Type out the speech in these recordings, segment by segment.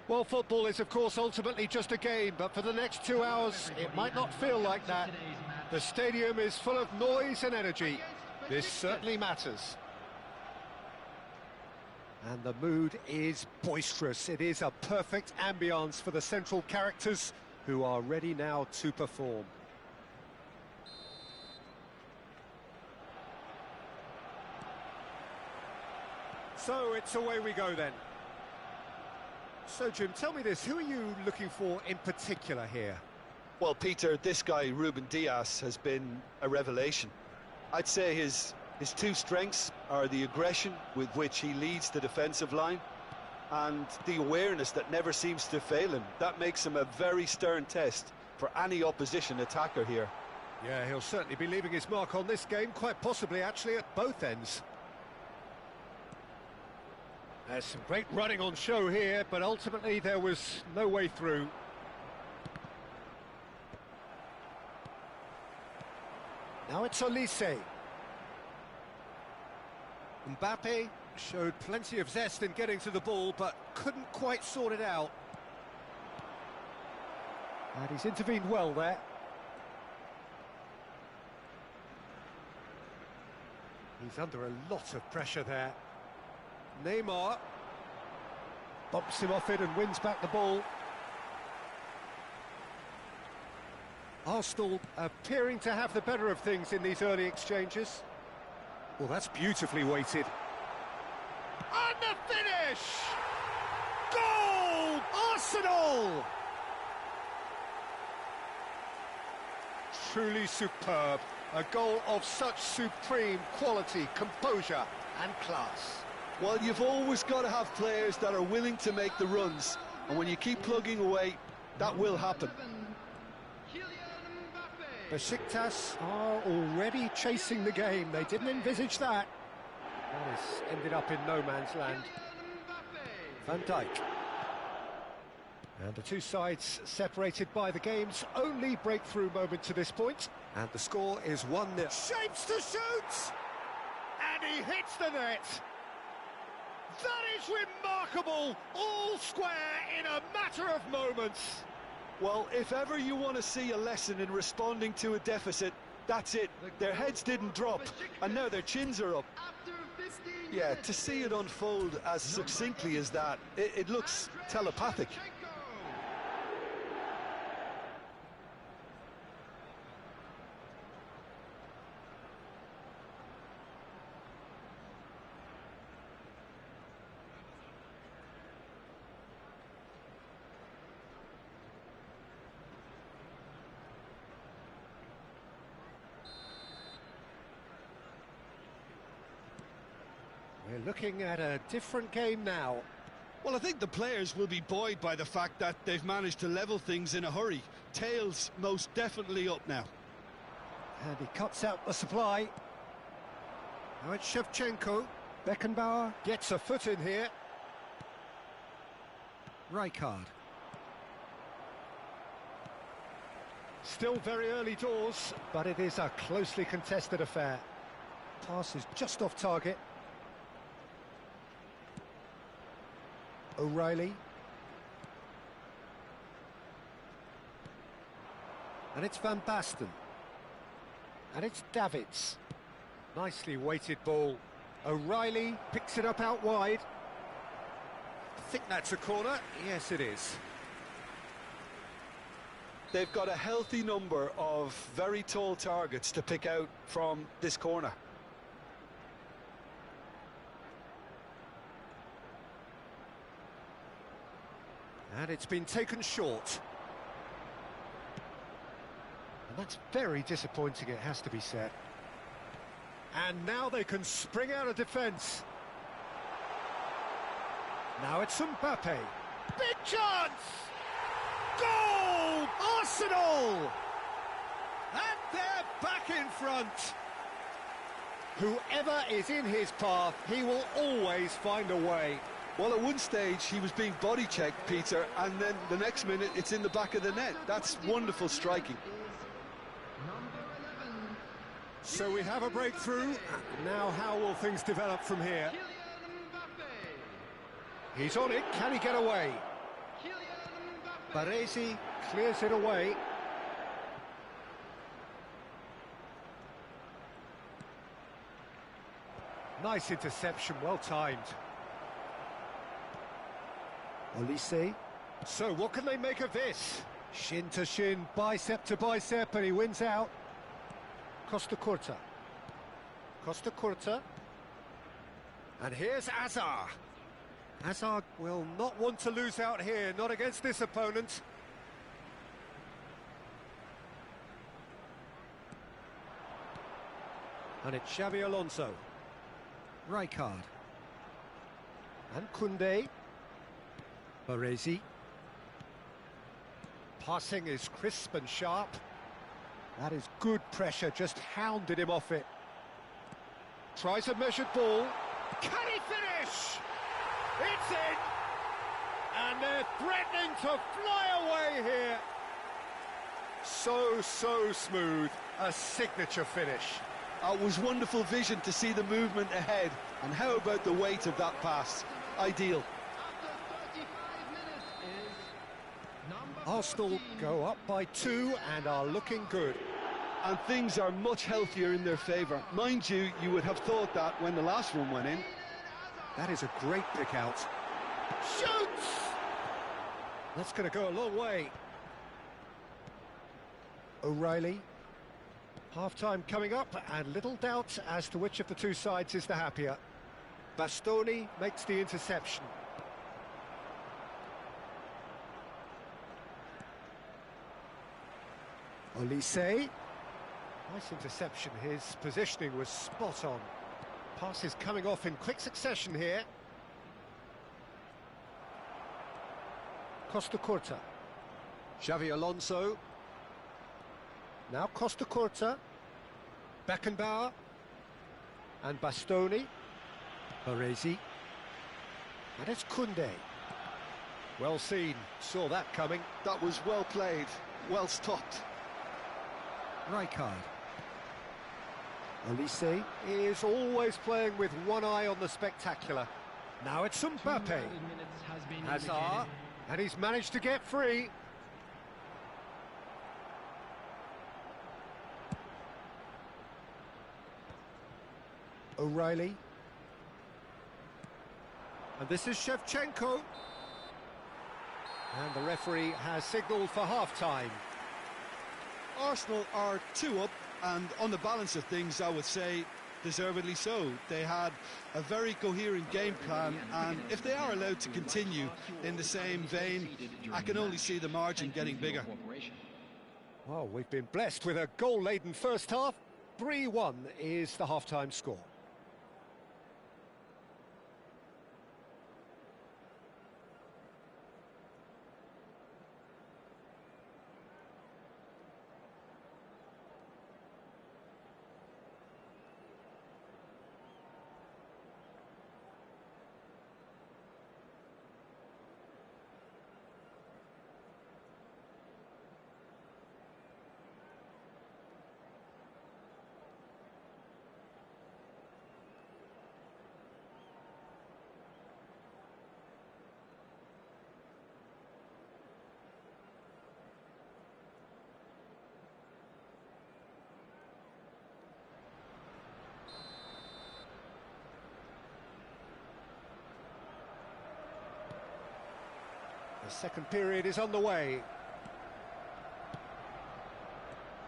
Well, football is, of course, ultimately just a game, but for the next 2 hours, it might not feel like that. The stadium is full of noise and energy. This certainly matters. And the mood is boisterous. It is a perfect ambience for the central characters who are ready now to perform. So it's away we go then. So, Jim, tell me this, who are you looking for in particular here? Well, Peter, this guy, Ruben Dias, has been a revelation. I'd say his two strengths are the aggression with which he leads the defensive line and the awareness that never seems to fail him. That makes him a very stern test for any opposition attacker here. Yeah, he'll certainly be leaving his mark on this game, quite possibly actually at both ends. There's some great running on show here, but ultimately there was no way through. Now it's Olise. Mbappe showed plenty of zest in getting to the ball, but couldn't quite sort it out. And he's intervened well there. He's under a lot of pressure there. Neymar bumps him off it and wins back the ball. Arsenal appearing to have the better of things in these early exchanges. Well, that's beautifully weighted. And the finish! Goal! Arsenal! Truly superb. A goal of such supreme quality, composure and class. Well, you've always got to have players that are willing to make the runs, and when you keep plugging away, that will happen. Besiktas are already chasing the game. They didn't envisage that. That has ended up in no man's land. Van Dijk. And the two sides separated by the game's only breakthrough moment to this point. And the score is 1-0. Shapes to shoot! And he hits the net! That is remarkable! All square in a matter of moments. Well, if ever you want to see a lesson in responding to a deficit, that's it. Their heads didn't drop, and now their chins are up. Yeah, to see it unfold as succinctly as that, it looks telepathic. We're looking at a different game now. Well, I think the players will be buoyed by the fact that they've managed to level things in a hurry. Tails most definitely up now. And he cuts out the supply. Now it's Shevchenko. Beckenbauer gets a foot in here. Rijkaard. Still very early doors, but it is a closely contested affair. Pass is just off target. O'Reilly. And it's Van Basten. And it's Davids. Nicely weighted ball. O'Reilly picks it up out wide. I think that's a corner. Yes, it is. They've got a healthy number of very tall targets to pick out from this corner. And it's been taken short. And that's very disappointing, it has to be said. And now they can spring out of defence. Now it's Mbappe. Big chance! Goal! Arsenal! And they're back in front. Whoever is in his path, he will always find a way. Well, at one stage he was being body checked, Peter, and then the next minute it's in the back of the net. That's wonderful striking. So we have a breakthrough. Now how will things develop from here? He's on it. Can he get away? Baresi clears it away. Nice interception, well timed. Olise. So what can they make of this? Shin to shin, bicep to bicep, and he wins out. Costa Curta. Costa Curta. And here's Azar. Azar will not want to lose out here, not against this opponent. And it's Xabi Alonso. Rijkaard. And Koundé. Baresi. Passing is crisp and sharp. That is good pressure, just hounded him off it. Tries a measured ball. Can he finish? It's in! And they're threatening to fly away here. So smooth. A signature finish. It was wonderful vision to see the movement ahead. And how about the weight of that pass? Ideal. Arsenal go up by 2 and are looking good. And things are much healthier in their favour. Mind you, you would have thought that when the last one went in. That is a great pick out. Shoots! That's going to go a long way. O'Reilly. Half-time coming up, and little doubt as to which of the two sides is the happier. Bastoni makes the interception. Olise. Nice interception, his positioning was spot on. Passes coming off in quick succession here. Costa Curta. Xabi Alonso. Now Costa Curta. Beckenbauer. And Bastoni. Baresi. And it's Koundé. Well seen, saw that coming. That was well played, well stopped. Rijkaard. Olise is always playing with one eye on the spectacular. Now it's Mbappe. Hazard, and he's managed to get free. O'Reilly. And this is Shevchenko. And the referee has signalled for half-time. Arsenal are 2 up, and on the balance of things, I would say deservedly so. They had a very coherent game plan, and if they are allowed to continue in the same vein, I can only see the margin getting bigger. Well, we've been blessed with a goal-laden first half. 3-1 is the half-time score. The second period is on the way.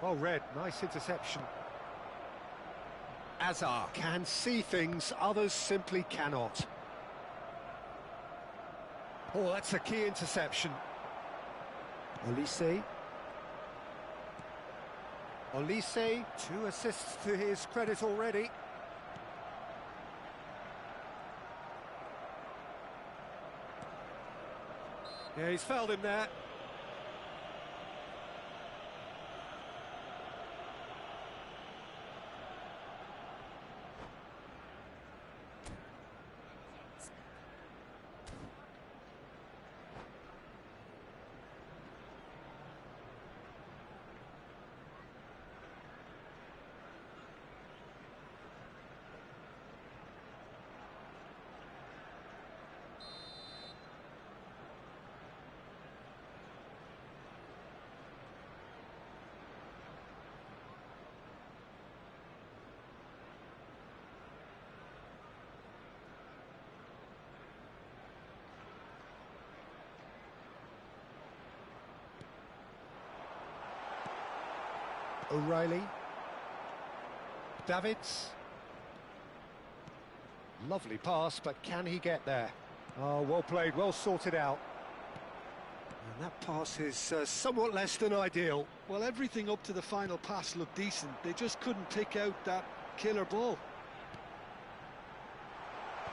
Well read, nice interception. Azar can see things others simply cannot. Oh, that's a key interception. Olise. Olise, 2 assists to his credit already. Yeah, he's fouled him there. O'Reilly. Davids. Lovely pass, but can he get there? Oh, well played, well sorted out. And that pass is somewhat less than ideal. Well, everything up to the final pass looked decent. They just couldn't pick out that killer ball.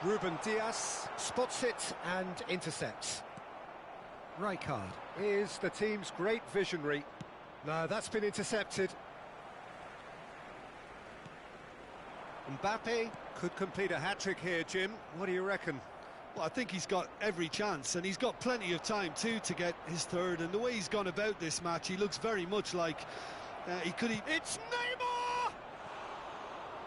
Ruben Dias spots it and intercepts. Rijkaard is the team's great visionary. No, that's been intercepted. Mbappe could complete a hat-trick here, Jim. What do you reckon? Well, I think he's got every chance, and he's got plenty of time too to get his third. And the way he's gone about this match, he looks very much like he could... It's Neymar!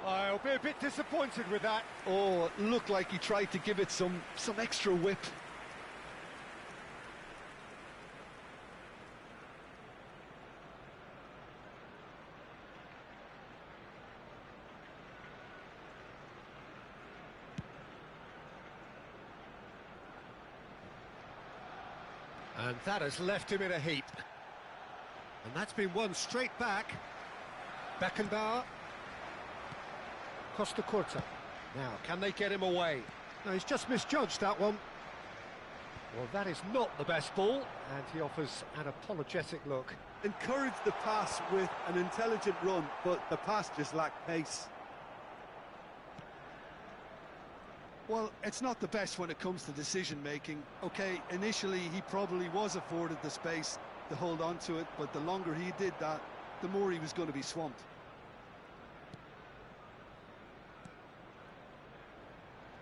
I'll be a bit disappointed with that. Oh, it looked like he tried to give it some extra whip. And that has left him in a heap. And that's been won straight back. Beckenbauer. Costa Curta. Now, can they get him away? No, he's just misjudged that one. Well, that is not the best ball, and he offers an apologetic look. Encouraged the pass with an intelligent run, but the pass just lacked pace. Well, it's not the best when it comes to decision-making. OK, initially he probably was afforded the space to hold on to it, but the longer he did that, the more he was going to be swamped.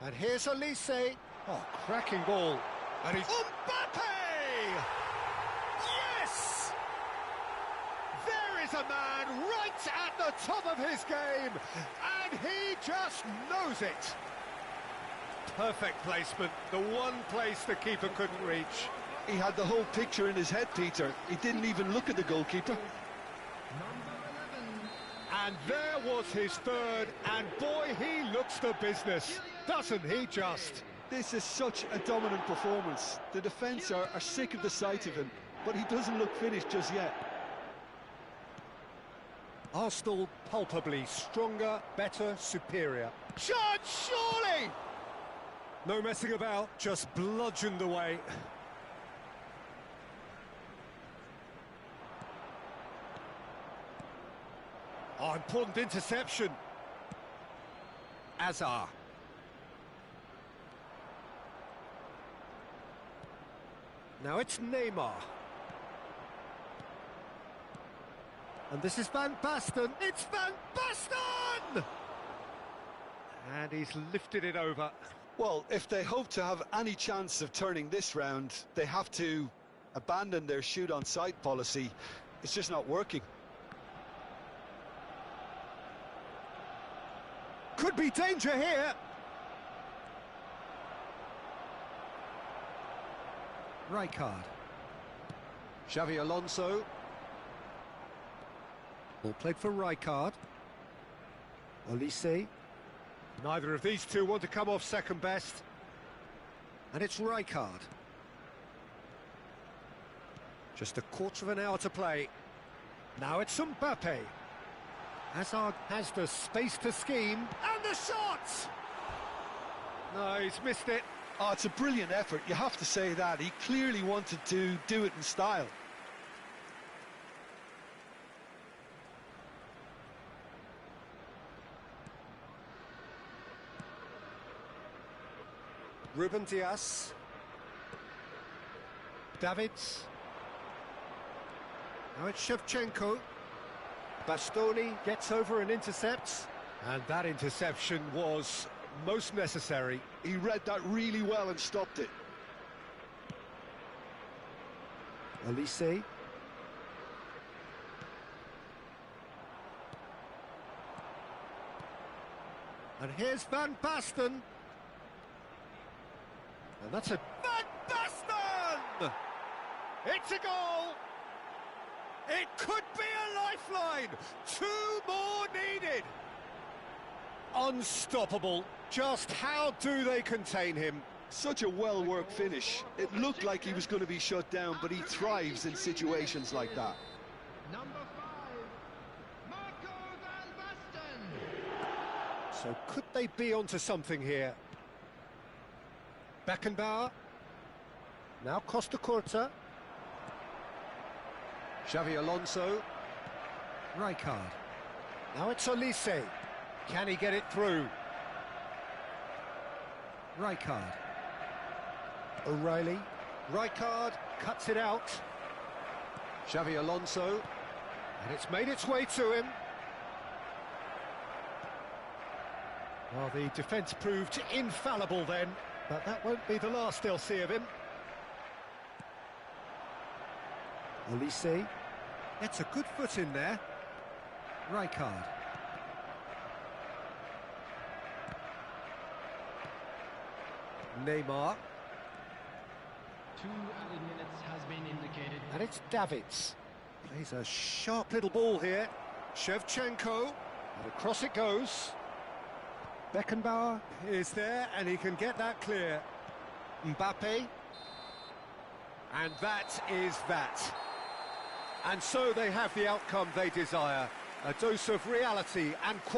And here's Elise. Oh, cracking ball. And he's... Mbappe! Yes! There is a man right at the top of his game, and he just knows it. Perfect placement, the one place the keeper couldn't reach. He had the whole picture in his head, Peter. He didn't even look at the goalkeeper. And there was his third, and boy, he looks the business, doesn't he just? This is such a dominant performance. The defence are sick of the sight of him, but he doesn't look finished just yet. Arsenal palpably stronger, better, superior. Chance, surely! No messing about, just bludgeoned away. Oh, important interception. Azar. Now it's Neymar. And this is Van Basten. It's Van Basten! And he's lifted it over. Well, if they hope to have any chance of turning this round, they have to abandon their shoot-on-sight policy. It's just not working. Could be danger here. Rijkaard. Xavi Alonso. Ball played for Rijkaard. Olise. Neither of these two want to come off second best. And it's Rijkaard. Just a quarter of an hour to play. Now it's Mbappe. Hazard has the space to scheme. And the shot! No, he's missed it. Oh, it's a brilliant effort, you have to say that. He clearly wanted to do it in style. Ruben Dias. Davids. Now it's Shevchenko. Bastoni gets over and intercepts. And that interception was most necessary. He read that really well and stopped it. Olise. And here's Van Basten. And that's a... Van Basten! It's a goal! It could be a lifeline! 2 more needed! Unstoppable. Just how do they contain him? Such a well-worked finish. It looked like he was going to be shut down, but he thrives in situations like that. So could they be onto something here? Beckenbauer. Now Costa Curta. Xavi Alonso. Rijkaard. Now it's Olise. Can he get it through? Rijkaard. O'Reilly. Rijkaard cuts it out. Xavi Alonso. And it's made its way to him. Well, the defence proved infallible then, but that won't be the last they'll see of him. Olise. Gets a good foot in there. Rijkaard. Neymar. 2 added minutes has been indicated. And it's Davids. Plays a sharp little ball here. Shevchenko. And across it goes. Beckenbauer is there, and he can get that clear. Mbappe. And that is that. And so they have the outcome they desire. A dose of reality and quality.